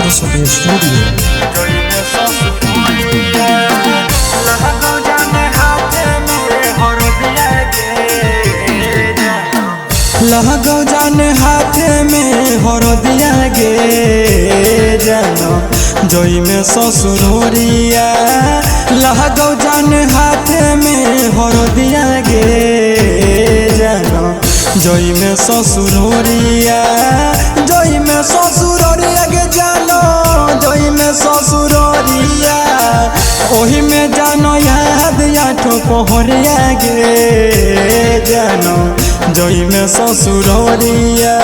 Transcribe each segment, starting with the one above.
Saraswati Studio. लहगो जान हाथे में हरदिया गे जानो जोई में ससुरोरिया। लहगो जान हाथे में हरदिया गे जानो जोई में ससुरोरिया। जोई में ससुरोरिया गे जानो जोई में ससुरोरिया। ओही में जानो याद आठो पहरिया गे जानो जोई में ससुरोरिया।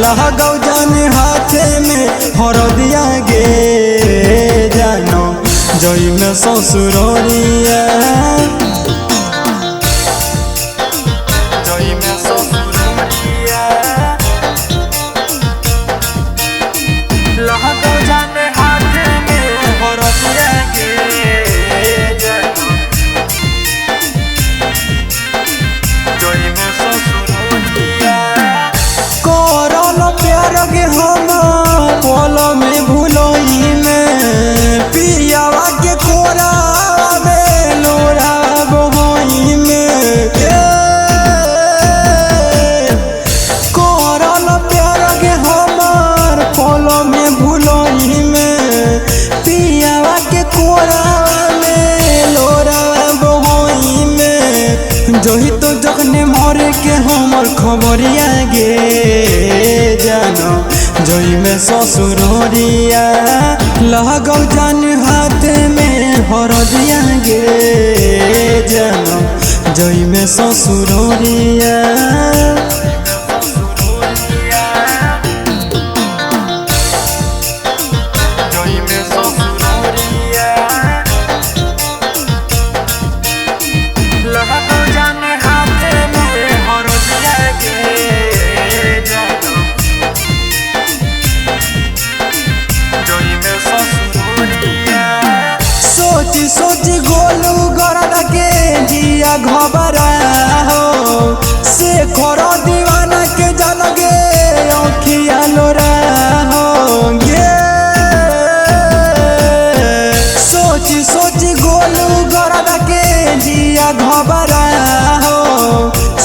लहगो जान हाथे में हरदिया गे जानो जोई में ससुरोरिया। जोई में ससुरोरिया। लहगो जान हाथे में हरदिया गे जानो जोई में ससुरोरिया। करल प्यार गे हम पल में भूलोई में पियावा के कोरा में लोरा बहोई में। करल प्यार गे हमार पल में भूलोई में पियावा के कोरा में लोरा बहोई में। जोही तो जखने मरे के हमर खबरिया गे जानो जोई में ससुरोरिया। लहगो जान हाथ में हरदिया गे जानो जोई में ससुरोरिया। जोई में ससुरोरिया। लहगो जान हाथे में हरदिया गे जानो जोई में ससुरोरिया। सोची सोची गोलू गरदा के जिया घबरा हो से खरो दीवाना के जान गे अखिया लोरा हो गे। सोची सोची गोलू गरदा के जिया घबरा हो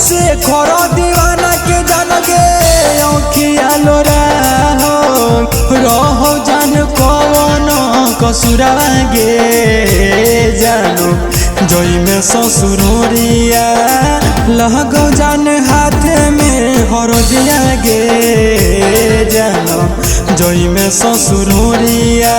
से खरो दीवाना के जान गे अखिया लोरा हो। रहो जान कौन कसुरवा गे जानो जोई में ससुरोरिया। लहगो जान हाथे में हरदिया गे जानो जोई में ससुरोरिया।